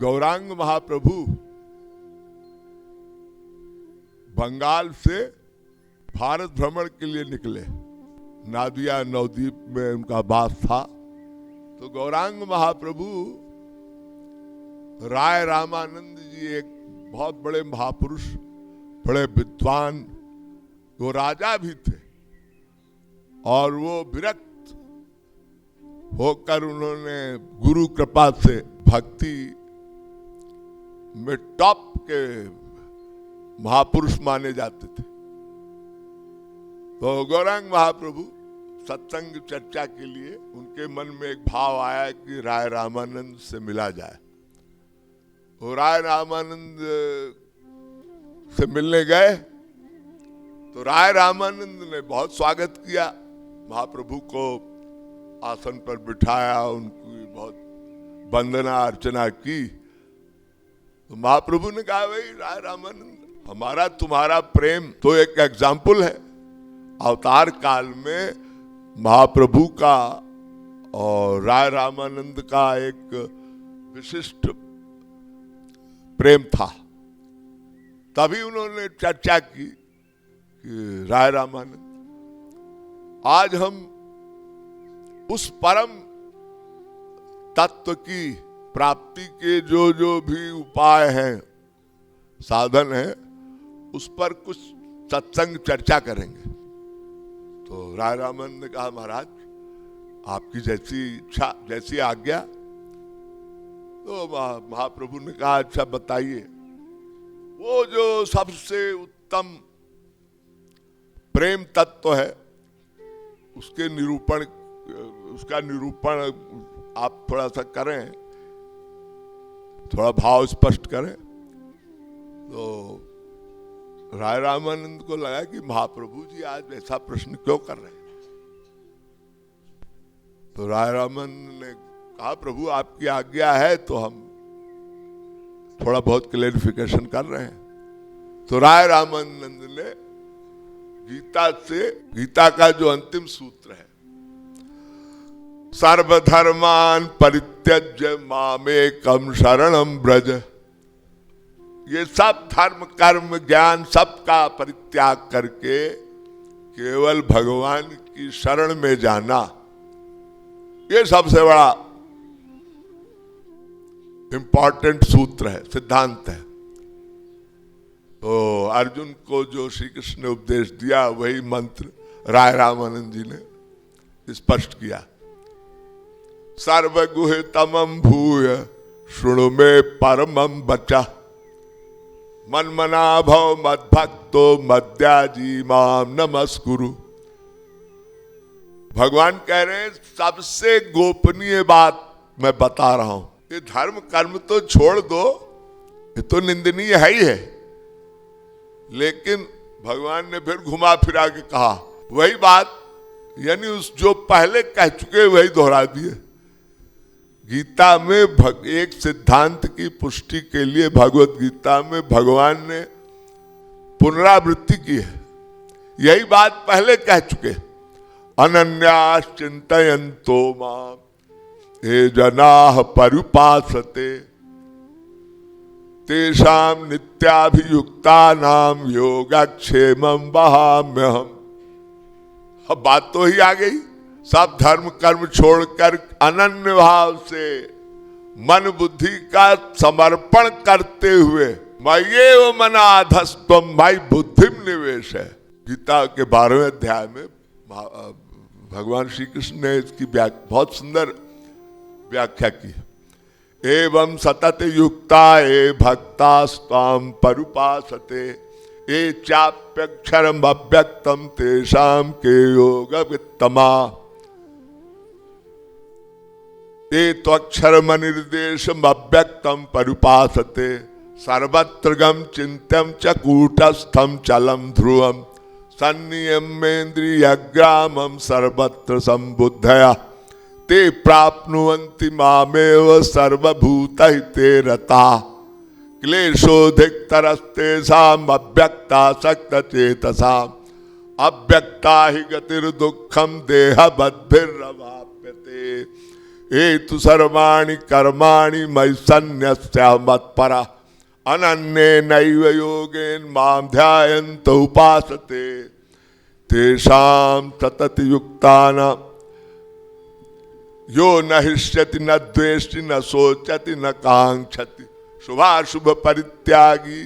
गौरांग महाप्रभु बंगाल से भारत भ्रमण के लिए निकले। नादिया नवद्वीप में उनका वास था। तो गौरांग महाप्रभु राय रामानंद जी एक बहुत बड़े महापुरुष, बड़े विद्वान, वो राजा भी थे और वो विरक्त होकर उन्होंने गुरु कृपा से भक्ति में टॉप के महापुरुष माने जाते थे। तो गौरांग महाप्रभु सत्संग चर्चा के लिए उनके मन में एक भाव आया कि राय रामानंद से मिला जाए। वो राय रामानंद से मिलने गए तो राय रामानंद ने बहुत स्वागत किया, महाप्रभु को आसन पर बिठाया, उनकी बहुत वंदना अर्चना की। तो महाप्रभु ने कहा, भाई राय रामानंद, हमारा तुम्हारा प्रेम तो एक एग्जाम्पल है। अवतार काल में महाप्रभु का और राय रामानंद का एक विशिष्ट प्रेम था। तभी उन्होंने चर्चा की कि राय रामानंद, आज हम उस परम तत्व की प्राप्ति के जो जो भी उपाय हैं, साधन हैं, उस पर कुछ सत्संग चर्चा करेंगे। तो राय रामानंद ने कहा, महाराज आपकी जैसी इच्छा, जैसी आज्ञा। तो महाप्रभु ने कहा, अच्छा बताइए, वो जो सबसे उत्तम प्रेम तत्व है उसके निरूपण, उसका निरूपण आप थोड़ा सा करें, थोड़ा भाव स्पष्ट करें। तो राय रामानंद को लगा कि महाप्रभु जी आज ऐसा प्रश्न क्यों कर रहे हैं। तो राय रामानंद ने कहा, प्रभु आपकी आज्ञा है तो हम थोड़ा बहुत क्लैरिफिकेशन कर रहे हैं। तो राय रामानंद ने गीता का जो अंतिम सूत्र है, सर्वधर्मान परित्यज्य मामेकम शरणम ब्रज, ये सब धर्म कर्म ज्ञान सबका परित्याग करके केवल भगवान की शरण में जाना, ये सबसे बड़ा इंपॉर्टेंट सूत्र है, सिद्धांत है। तो अर्जुन को जो श्री कृष्ण ने उपदेश दिया वही मंत्र राय रामानंद जी ने स्पष्ट किया। सर्वगुहितमं भूय शृणु मे परमं वचः, मन्मना भव मद्भक्तो मद्याजी माम नमस्कुरु। भगवान कह रहे हैं, सबसे गोपनीय बात मैं बता रहा हूं, ये धर्म कर्म तो छोड़ दो, ये तो निंदनीय है ही है। लेकिन भगवान ने फिर घुमा फिरा के कहा वही बात, यानी उस जो पहले कह चुके वही दोहरा दिए। गीता में एक सिद्धांत की पुष्टि के लिए भगवत गीता में भगवान ने पुनरावृत्ति की है। यही बात पहले कह चुके, अनन्यास चिंतयन्तो माम ये जनाः पर्युपासते तेषां नित्याभियुक्तानां योगक्षेमं वहाम्यहम्। अब बात तो ही आ गई, सब धर्म कर्म छोड़कर अनन्य भाव से मन बुद्धि का समर्पण करते हुए मय्येव मनाधस्त्वं मयि बुद्धिम निवेश है। गीता के 12वें अध्याय में भगवान श्री कृष्ण ने इसकी बहुत सुंदर व्याख्या की। एवं सतत युक्ता ये भक्तास्त्वां परुपासते ये चाप्यक्षरम अव्यक्तम तेषां के योगवित्तमा, ये त्वक्षरम निर्देशम अव्यक्तम परुपासते सर्वत्र गम चिंत्यम च कूटस्थम चलम ध्रुवम सन्नियमेन्द्रियग्रामम सर्वत्र संबुद्धया ते प्राप्नुवन्ति मामेव सर्वभूतहिते रता क्लेशोधिकतरस्तेषाम् अव्यक्तासक्तचेतसाम् अव्यक्ता हि गतिर्दुःखं देहबद्धिरवाप्यते एतु सर्वाणि कर्माणि मयि सन्न्यस्य मत्परा अनन्येनैव योगेन मां ध्यायन्त उपासते तेषां सतत युक्तानां यो न हृष्यति न द्वेष्टि न शोचति न कांक्षति शुभाशुभ परित्यागी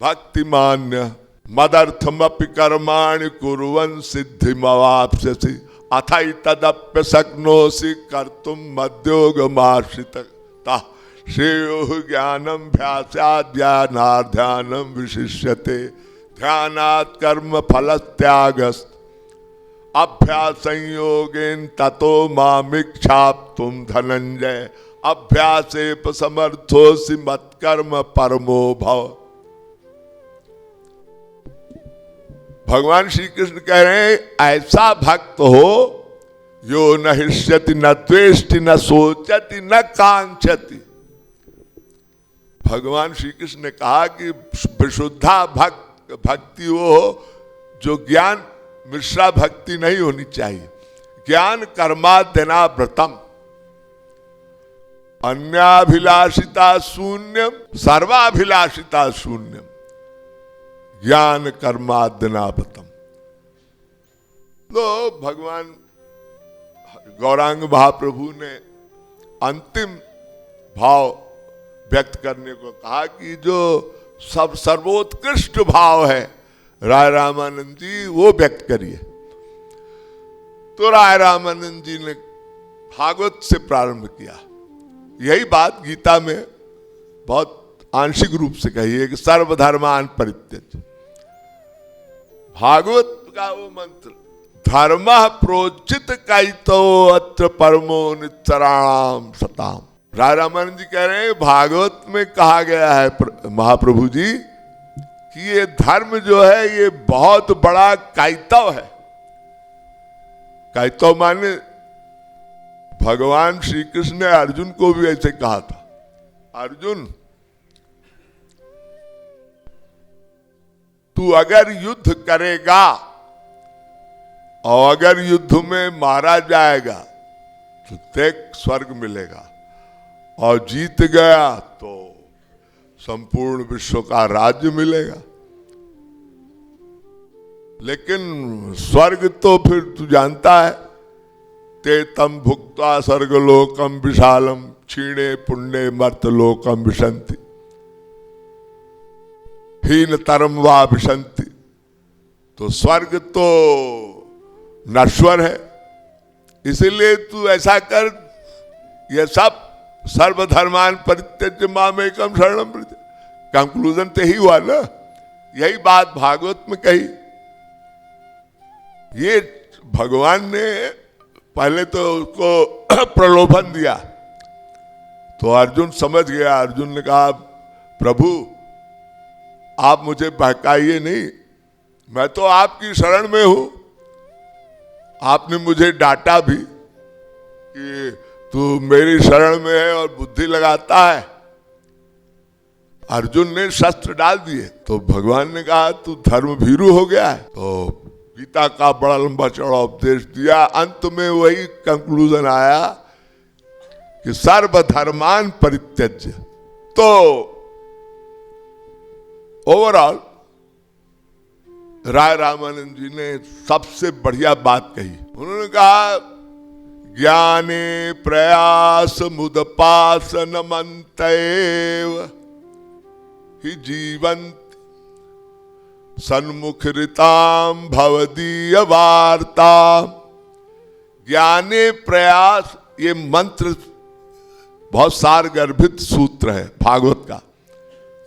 भक्तिमान्य मदर्थमपि कर्माणि कुर्वन् सिद्धिमवाप्स्यसि अथैतदप्य शक्नोषि कर्तुं मद्योगमाश्रितः श्रेयो ज्ञानं ध्यास्यात् ध्यानार्थ्यानं विशिष्यते ध्यानात् कर्म फलत्यागस् अभ्यास संयोगेन ततो मामिच्छाप्तुं धनंजय अभ्यासेप समर्थोसि मत्कर्म परमो भव। भगवान श्री कृष्ण कह रहे हैं ऐसा भक्त हो यो न हृष्यति न द्वेष्टि न शोचति न कांक्षति। भगवान श्री कृष्ण ने कहा कि विशुद्धा भक्ति वो हो जो ज्ञान मिश्रा भक्ति नहीं होनी चाहिए। ज्ञान कर्माद्यना व्रतम अन्याभिलाषिता शून्यम सर्वाभिलाषिता शून्यम ज्ञान कर्माद्यना व्रतम। तो भगवान गौरांग महाप्रभु ने अंतिम भाव व्यक्त करने को कहा कि जो सब सर्वोत्कृष्ट भाव है राय रामानंद जी वो व्यक्त करिए। तो राय रामानंद जी ने भागवत से प्रारंभ किया। यही बात गीता में बहुत आंशिक रूप से कही है कि सर्वधर्मान परित्यज्य। भागवत का वो मंत्र धर्म प्रोचित कैतो अत्र परमो निचराणाम सताम। राय रामानंद जी कह रहे हैं भागवत में कहा गया है महाप्रभु जी कि ये धर्म जो है ये बहुत बड़ा कैतव है। कैतव माने भगवान श्री कृष्ण ने अर्जुन को भी ऐसे कहा था, अर्जुन तू अगर युद्ध करेगा और अगर युद्ध में मारा जाएगा तो देख स्वर्ग मिलेगा और जीत गया तो संपूर्ण विश्व का राज्य मिलेगा। लेकिन स्वर्ग तो फिर तू जानता है ते तम भुक्त्वा स्वर्गलोकम विशालम क्षीणे पुण्य मर्तलोकम विशंति हीन तरम वा विशंति। तो स्वर्ग तो नश्वर है, इसीलिए तू ऐसा कर ये सब सर्वधर्मान परित्यज्य मामेकम शरणम व्रज। कंक्लूजन तो ही हुआ ना, यही बात भागवत में कही। ये भगवान ने पहले तो उसको प्रलोभन दिया तो अर्जुन समझ गया। अर्जुन ने कहा प्रभु आप मुझे बहकाइए नहीं, मैं तो आपकी शरण में हूं। आपने मुझे डांटा भी कि तू मेरी शरण में है और बुद्धि लगाता है। अर्जुन ने शस्त्र डाल दिए तो भगवान ने कहा तू धर्म भीरू हो गया है। तो गीता का बड़ा लंबा चौड़ा उपदेश दिया। अंत में वही कंक्लूजन आया कि सर्वधर्मान परित्यज्य। तो ओवरऑल राय रामानंद जी ने सबसे बढ़िया बात कही। उन्होंने कहा ज्ञाने प्रयास मुदपासन मंतैव हि जीवंत सन्मुखरिताम भवदीय वार्ता। ज्ञाने प्रयास ये मंत्र बहुत सारगर्भित सूत्र है भागवत का।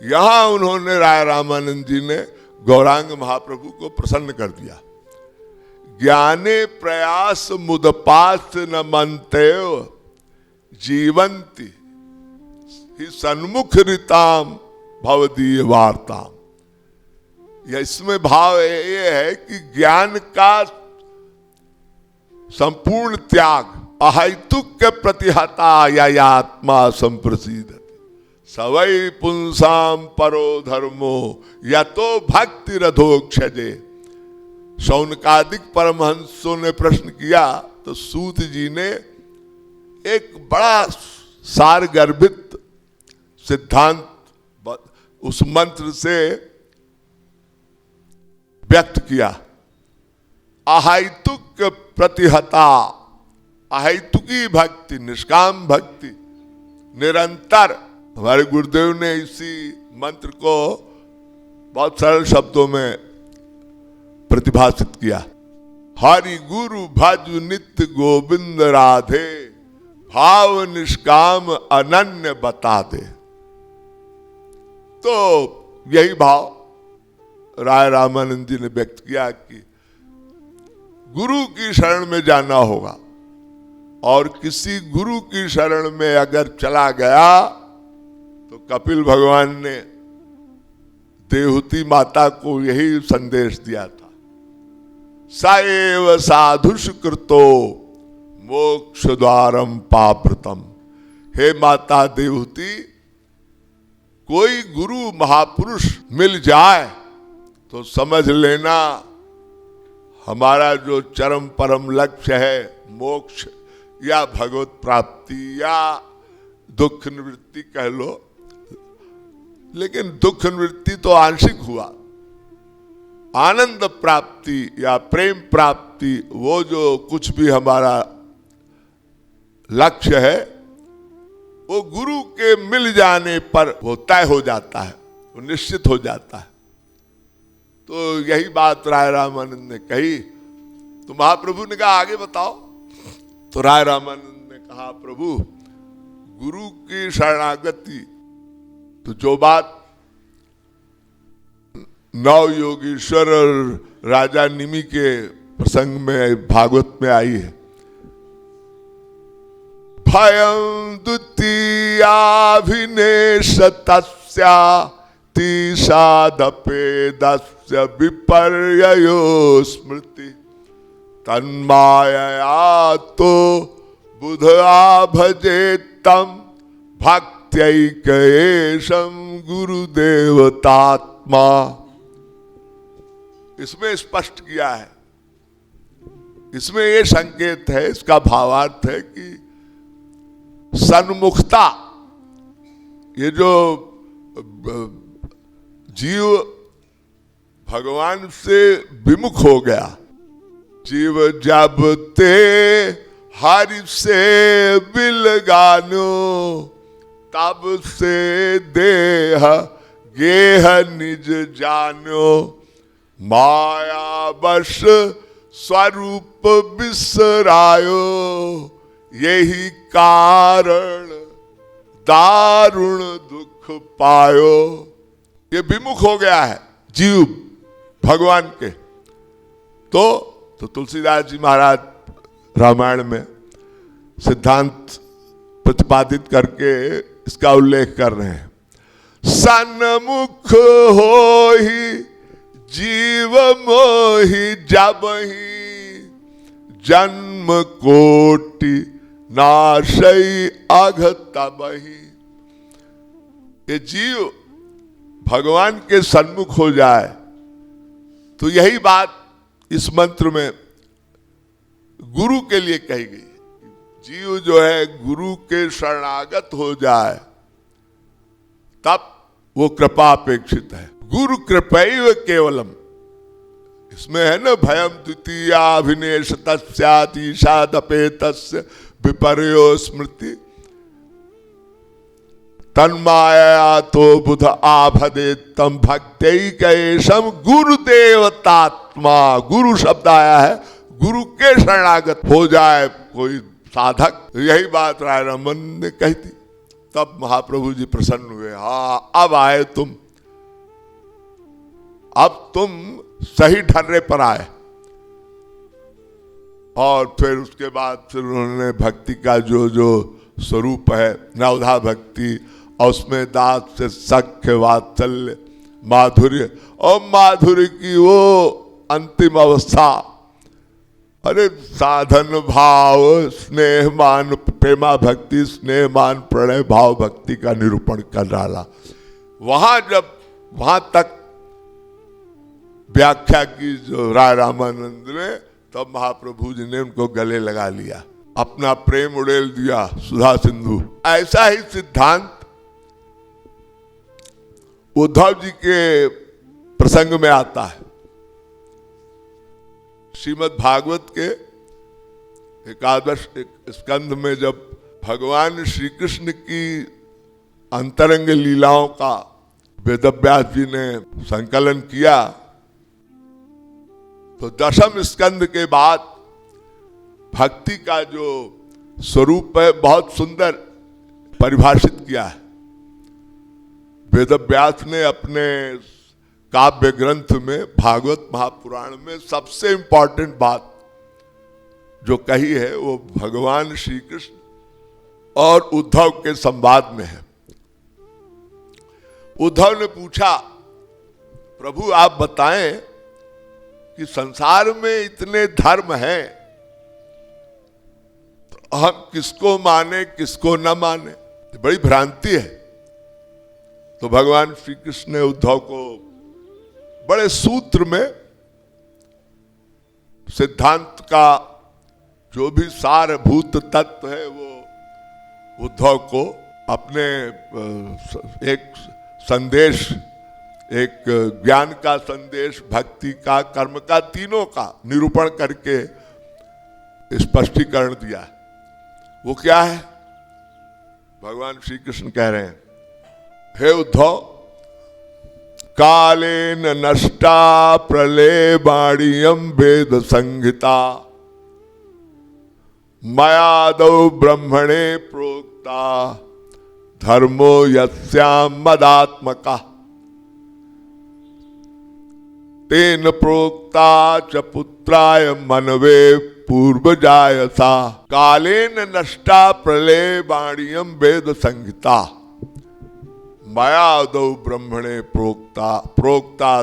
यहां उन्होंने राय रामानंद जी ने गौरांग महाप्रभु को प्रसन्न कर दिया। ज्ञाने प्रयास मुदपास न मंतयो जीवंती ही सन्मुख रिताम भवदीय वार्ताम। इसमें भाव ये है कि ज्ञान का संपूर्ण त्याग अहैतुक प्रतिहता या आत्मा संप्रसिद्ध सवै पुंसाम परो धर्मो यतो भक्ति रथोक्षजे। शौनकादिक परमहंसों ने प्रश्न किया तो सूत जी ने एक बड़ा सारगर्भित सिद्धांत उस मंत्र से व्यक्त किया। अहैतुक प्रतिहता, अहैतुकी भक्ति, निष्काम भक्ति निरंतर। हमारे गुरुदेव ने इसी मंत्र को बहुत सरल शब्दों में प्रतिभाषित किया। हरि गुरु भज नित्य गोविंद राधे, भाव निष्काम अनन्य बता दे। तो यही भाव राय रामानंद जी ने व्यक्त किया कि गुरु की शरण में जाना होगा, और किसी गुरु की शरण में अगर चला गया तो कपिल भगवान ने देवहूति माता को यही संदेश दिया था, साएव साधुष कृतो मोक्ष द्वारम पाप्रतम। हे माता देवहूति, कोई गुरु महापुरुष मिल जाए तो समझ लेना हमारा जो चरम परम लक्ष्य है, मोक्ष या भगवत प्राप्ति या दुख निवृत्ति कह लो, लेकिन दुख निवृत्ति तो आंशिक हुआ, आनंद प्राप्ति या प्रेम प्राप्ति, वो जो कुछ भी हमारा लक्ष्य है, वो गुरु के मिल जाने पर वो तय हो जाता है, वो निश्चित हो जाता है। तो यही बात राय रामानंद ने कही। तो महाप्रभु ने कहा आगे बताओ। तो राय रामानंद ने कहा, प्रभु गुरु की शरणागति, तो जो बात नव योगीश्वर और राजा निमि के प्रसंग में भागवत में आई है, भयं द्वितीयाभिनेश तस्या तीषादपेदस्य विपर्ययो स्मृति, तन्मायया तो बुधा भजेत्तम भक्त्यैकेशम गुरुदेवतात्मा। इसमें स्पष्ट किया है, इसमें यह संकेत है, इसका भावार्थ है कि सन्मुखता, ये जो जीव भगवान से विमुख हो गया, जीव जब ते हरि से बिलगानो, तब से देह गेह निज जानो, माया बश स्वरूप बिसरायो, यही कारण दारुण दुख पायो। ये विमुख हो गया है जीव भगवान के। तो तुलसीदास जी महाराज रामायण में सिद्धांत प्रतिपादित करके इसका उल्लेख कर रहे हैं। सन्मुख हो ही जीव मोहि जबहि, जन्म कोटि नाशई अघ तबहि। ये जीव भगवान के सन्मुख हो जाए, तो यही बात इस मंत्र में गुरु के लिए कही गई। जीव जो है गुरु के शरणागत हो जाए, तब वो कृपा अपेक्षित है। गुरु कृपैव केवलम, इसमें है ना, भयम द्वितीयाभिनेश तस्यातीशादपेतस्य विपर्यो स्मृति, तन्माया तो बुध आभदे तम भक्त्यैकेशम गुरुदेवतात्मा। गुरु शब्द आया है, गुरु के शरणागत हो जाए कोई साधक, यही बात राय रमन ने कही थी। तब महाप्रभु जी प्रसन्न हुए, हाँ अब आए तुम, अब तुम सही ढर्रे पर आए। और फिर उसके बाद फिर उन्होंने भक्ति का जो जो स्वरूप है, नवधा भक्ति, और उसमें दास से सख्य वात्सल्य माधुर्य, और माधुर्य की वो अंतिम अवस्था, अरे साधन भाव स्नेहमान प्रेमा भक्ति, स्नेहमान प्रणय भाव भक्ति का निरूपण कर डाला। वहां जब वहां तक व्याख्या की जो राय रामानंद ने, तब महाप्रभु जी ने उनको गले लगा लिया। अपना प्रेम उड़ेल दिया सुधा सिंधु। ऐसा ही सिद्धांत उद्धव जी के प्रसंग में आता है। श्रीमद् भागवत के एकादश स्कंध में जब भगवान श्री कृष्ण की अंतरंग लीलाओं का वेदव्यास जी ने संकलन किया, तो दशम स्कंद के बाद भक्ति का जो स्वरूप है बहुत सुंदर परिभाषित किया है। वेदव्यास ने अपने काव्य ग्रंथ में भागवत महापुराण में सबसे इंपॉर्टेंट बात जो कही है वो भगवान श्री कृष्ण और उद्धव के संवाद में है। उद्धव ने पूछा, प्रभु आप बताएं कि संसार में इतने धर्म हैं, तो हम किसको माने किसको न माने, बड़ी भ्रांति है। तो भगवान श्री कृष्ण ने उद्धव को बड़े सूत्र में सिद्धांत का जो भी सारभूत तत्व है वो उद्धव को अपने एक संदेश, एक ज्ञान का संदेश, भक्ति का, कर्म का, तीनों का निरूपण करके स्पष्टीकरण दिया। वो क्या है? भगवान श्री कृष्ण कह रहे हैं, हे उद्धव, कालेन नष्टा प्रलेबाणीयम वेद संहिता मयादौ ब्रह्मणे प्रोक्ता धर्मो यस्याम मदात्मका तेन प्रोक्ता च पुत्राय मनवे पूर्वजायसा कालेन नष्टा प्रलेबाणीयम वेद संहिता मयादौ ब्रह्मणे प्रोक्ता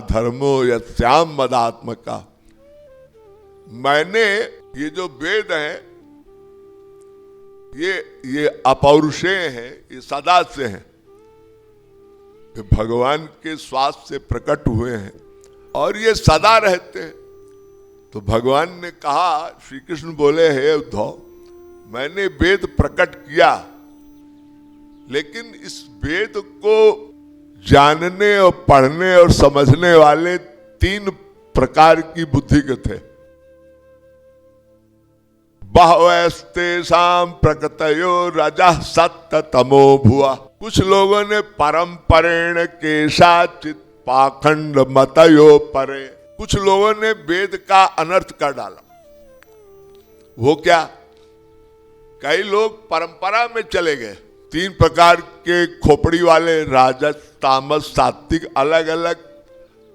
धर्मो यस्याम मदात्मका। मैंने ये जो वेद हैं ये अपौरुषेय हैं, ये सदा से हैं, ये भगवान के श्वास से प्रकट हुए हैं और ये सदा रहते हैं। तो भगवान ने कहा, श्री कृष्ण बोले, हे उद्धव, मैंने वेद प्रकट किया, लेकिन इस वेद को जानने और पढ़ने और समझने वाले तीन प्रकार की बुद्धि के थे। बहवस्तेषां प्रकृतयो रजः सत्त तमो भुवा। कुछ लोगों ने परंपरेण केशाचित पाखंड मतयो परे। कुछ लोगों ने वेद का अनर्थ कर डाला। वो क्या? कई लोग परंपरा में चले गए। तीन प्रकार के खोपड़ी वाले, राजस, तामस, सात्विक, अलग अलग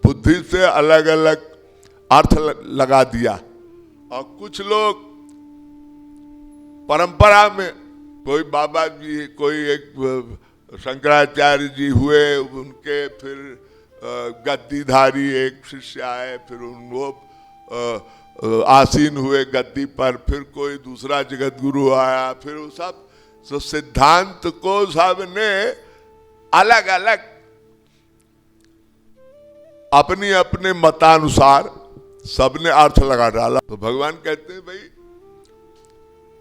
बुद्धि से अलग अलग अर्थ लगा दिया। और कुछ लोग परंपरा में, कोई बाबा जी, कोई एक शंकराचार्य जी हुए, उनके फिर गद्दीधारी एक शिष्य आए, फिर वो आसीन हुए गद्दी पर, फिर कोई दूसरा जगत गुरु आया, फिर वो सब तो सिद्धांत को सबने अलग अलग अपनी अपने मतानुसार सबने अर्थ लगा डाला। तो भगवान कहते हैं, भाई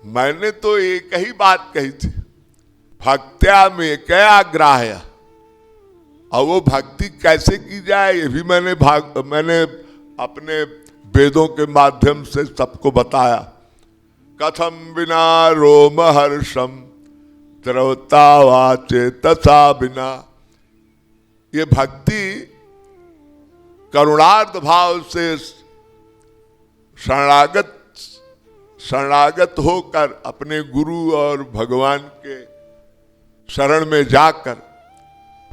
मैंने तो एक ही बात कही थी, भक्त्या में क्या ग्राह्य, और वो भक्ति कैसे की जाए ये भी मैंने अपने वेदों के माध्यम से सबको बताया। कथम बिना रोमहर्षम द्रवता वाचे तथा बिना। ये भक्ति करुणार्थ भाव से शरणागत होकर अपने गुरु और भगवान के शरण में जाकर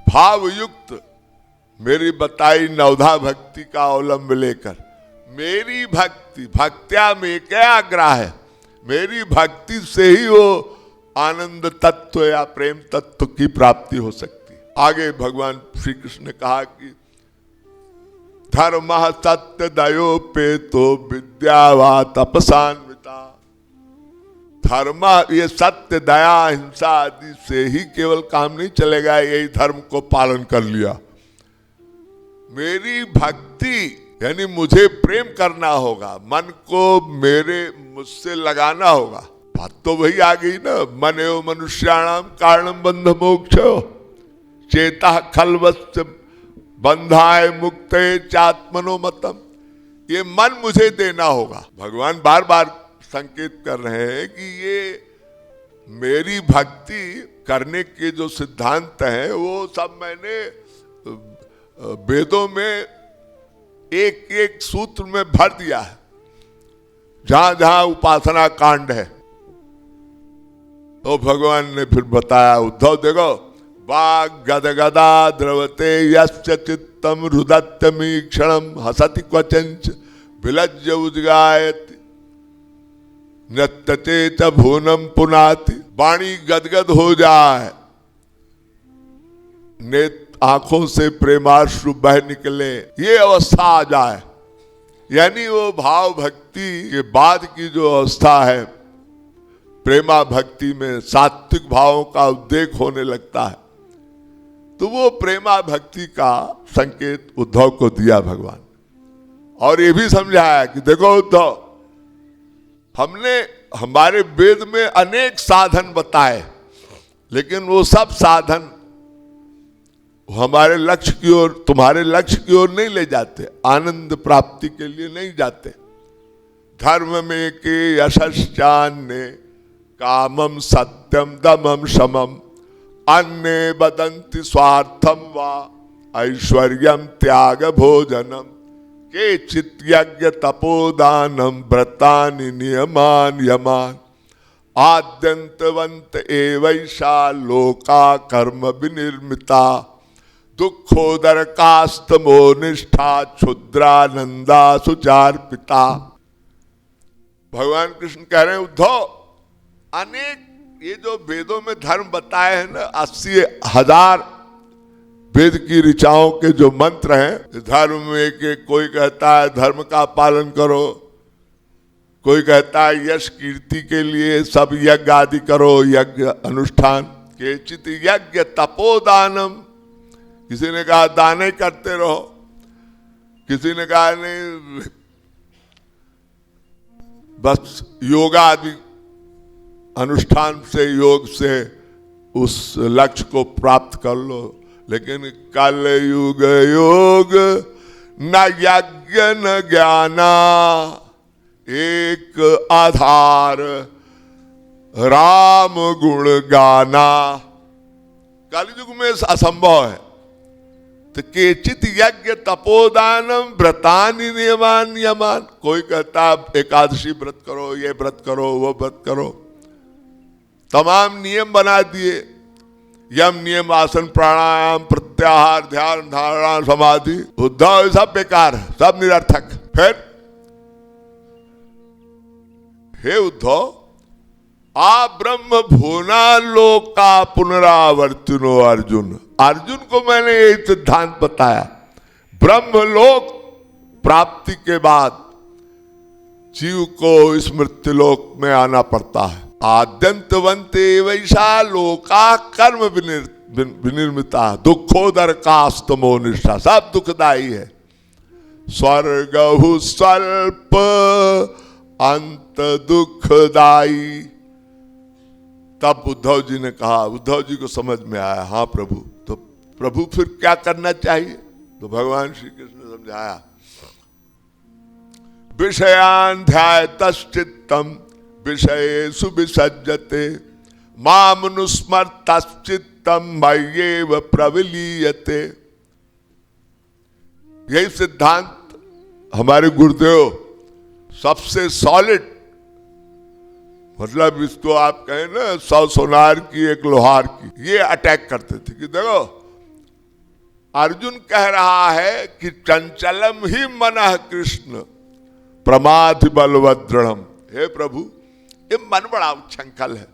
भावयुक्त मेरी बताई नवधा भक्ति का अवलंब लेकर, मेरी भक्ति, भक्त्या में क्या ग्राह्य, मेरी भक्ति से ही वो आनंद तत्व या प्रेम तत्व की प्राप्ति हो सकती है। आगे भगवान श्री कृष्ण ने कहा कि धर्म सत्य दयोपेतो विद्यावा तपसान्विता। धर्म, ये सत्य, दया, हिंसा आदि से ही केवल काम नहीं चलेगा, यही धर्म को पालन कर लिया। मेरी भक्ति यानी मुझे प्रेम करना होगा, मन को मुझसे लगाना होगा। बात तो वही आ गई ना, मन एव मनुष्याणाम कारणम बंध मोक्ष चेता खलवस्य बंधाए मुक्ते चात्मनो मतम। ये मन मुझे देना होगा। भगवान बार बार संकेत कर रहे हैं कि ये मेरी भक्ति करने के जो सिद्धांत हैं वो सब मैंने वेदों में एक एक सूत्र में भर दिया है, जहां जहां उपासना कांड है। तो भगवान ने फिर बताया, उद्धव देखो, वाग गदगदा द्रवते यस्य चित्तम रुदत्यमीक्षणम हसति क्वचंच विलज्य उद्गायति नृत्यते च भुवनम पुनाति। वाणी गदगद हो जाए, आंखों से प्रेमाश्रु बह निकले, ये अवस्था आ जाए, यानी वो भाव भक्ति के बाद की जो अवस्था है, प्रेमा भक्ति में सात्विक भावों का उद्रेक होने लगता है, तो वो प्रेमा भक्ति का संकेत उद्धव को दिया भगवान। और ये भी समझाया कि देखो उद्धव, हमने हमारे वेद में अनेक साधन बताए, लेकिन वो सब साधन हमारे लक्ष्य की ओर, तुम्हारे लक्ष्य की ओर नहीं ले जाते, आनंद प्राप्ति के लिए नहीं जाते। धर्म में के यशश्चान्य कामम सत्यम दमम शमम अन्य बदंति स्वार्थम वा ऐश्वर्यम त्याग भोजनम के चित यज्ञ तपोदानम व्रतानि नियमान यमान आद्यंतवंत एवैषा लोका कर्म विनिर्मिता दुखोदर कास्तमो निष्ठा क्षुद्रानंदा सुचार पिता। भगवान कृष्ण कह रहे हैं, उद्धव, अनेक ये जो वेदों में धर्म बताए हैं ना, 80,000 वेद की ऋचाओं के जो मंत्र हैं, धर्म में के कोई कहता है धर्म का पालन करो, कोई कहता है यश कीर्ति के लिए सब यज्ञ आदि करो, यज्ञ अनुष्ठान के चित यज्ञ तपोदानम, किसी ने कहा दाने करते रहो, किसी ने कहा नहीं बस योगा आदि अनुष्ठान से, योग से उस लक्ष्य को प्राप्त कर लो। लेकिन कल युग योग न यज्ञ न ज्ञाना एक आधार राम गुण गाना। कलयुग में असंभव है। तो केचित यज्ञ तपोदानम व्रतानि नियमान यमान, कोई कहता एकादशी व्रत करो, ये व्रत करो, वो व्रत करो, तमाम नियम बना दिए, यम नियम आसन प्राणायाम प्रत्याहार ध्यान धारणा समाधि। उद्धव सब बेकार है, सब निरर्थक। फिर हे उद्धव, आ ब्रह्म भुवना लोका पुनरावर्तिनो अर्जुन। अर्जुन को मैंने यही सिद्धांत बताया, ब्रह्मलोक प्राप्ति के बाद जीव को इस मृत्युलोक में आना पड़ता है। आद्यंतवंते वैशा लोका कर्म विनिर्मिता दुखोदर कास्तमो निष्ठा, सब दुखदायी है। स्वर्गहु स्वल्प अंत दुखदायी। तब उद्धव जी ने कहा, उद्धव जी को समझ में आया, हाँ प्रभु, तो प्रभु फिर क्या करना चाहिए? तो भगवान श्री कृष्ण ने समझाया, विषयान ध्यायतश्चित्तम विषयेषु विसज्जते मामनुस्मर्तश्चित्तम मय्येव प्रविलीयते। यही सिद्धांत हमारे गुरुदेव सबसे सॉलिड, मतलब इसको आप कहें ना 100 सोनार की एक लोहार की, ये अटैक करते थे कि देखो अर्जुन कह रहा है कि चंचलम ही मनः कृष्ण प्रमाथि बलवत् दृढ़म। हे प्रभु, ये मन बड़ा उच्छृंखल है,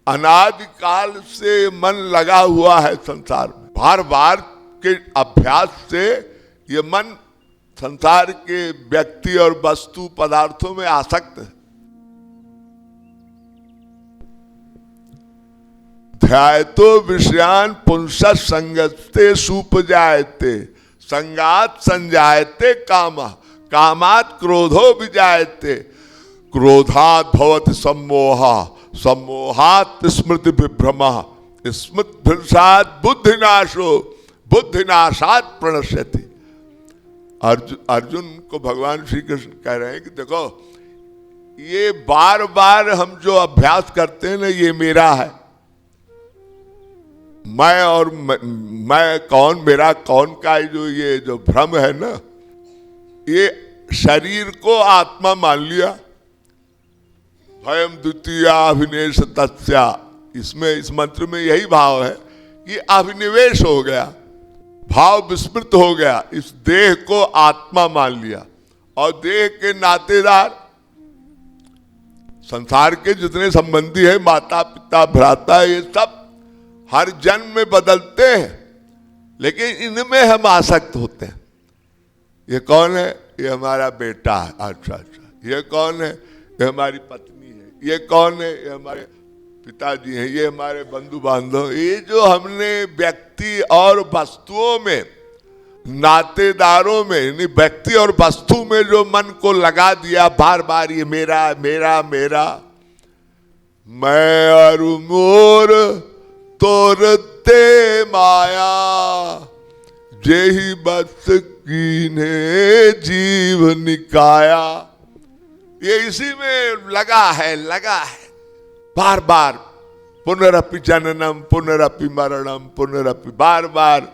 अनादिकाल से मन लगा हुआ है संसार में, बार बार के अभ्यास से ये मन संसार के व्यक्ति और वस्तु पदार्थों में आसक्त है। ध्यायतो विषयान पुंस संगते सुपजायते संगात संजायते कामा कामात क्रोधो विजायते क्रोधात् भवति सम्मोहा, सम्मोहात् स्मृति विभ्रमः, स्मृति भ्रंशात् बुद्धिनाशो, बुद्धिनाशात् प्रणश्यति। अर्जुन को भगवान श्री कृष्ण कह रहे हैं कि देखो, ये बार बार हम जो अभ्यास करते हैं ना, ये मेरा है, मैं और मैं कौन, मेरा कौन का ये जो भ्रम है ना, ये शरीर को आत्मा मान लिया। भयम द्वितीयाभिनिवेश तस्या, इसमें इस मंत्र में यही भाव है कि अभिनिवेश हो गया, भाव विस्मृत हो गया, इस देह को आत्मा मान लिया। और देह के नातेदार संसार के जितने संबंधी है, माता पिता भ्राता, ये सब हर जन्म में बदलते हैं, लेकिन इनमें हम आसक्त होते हैं। ये कौन है? ये हमारा बेटा है। अच्छा अच्छा। ये कौन है? ये हमारी पत्नी है। ये कौन है? ये हमारे पिताजी हैं। ये हमारे बंधु बांधव। ये जो हमने व्यक्ति और वस्तुओं में, नातेदारों में, यानी व्यक्ति और वस्तु में जो मन को लगा दिया बार बार, ये मेरा मेरा मेरा, मैं और मोर तोरते माया, जेहि बस कीन्हे जीव निकाया। ये इसी में लगा है बार बार, पुनरपि जननम पुनरपि मरणम पुनरपि, बार बार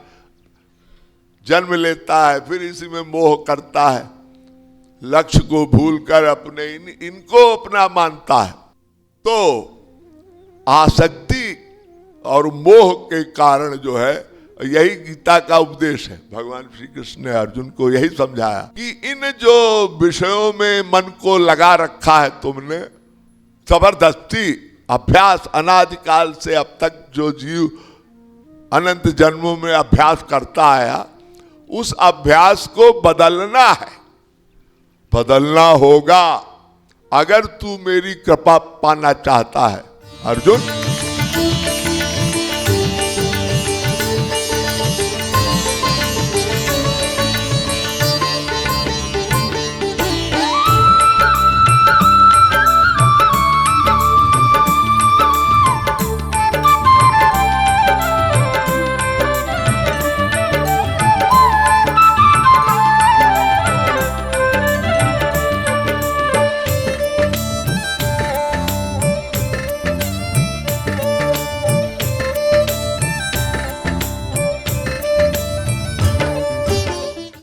जन्म लेता है, फिर इसी में मोह करता है, लक्ष्य को भूलकर अपने इनको अपना मानता है। तो आसक्ति और मोह के कारण जो है, यही गीता का उपदेश है। भगवान श्री कृष्ण ने अर्जुन को यही समझाया कि इन जो विषयों में मन को लगा रखा है तुमने, जबरदस्ती अभ्यास, अनादिकाल से अब तक जो जीव अनंत जन्मों में अभ्यास करता आया, उस अभ्यास को बदलना है, बदलना होगा अगर तू मेरी कृपा पाना चाहता है अर्जुन।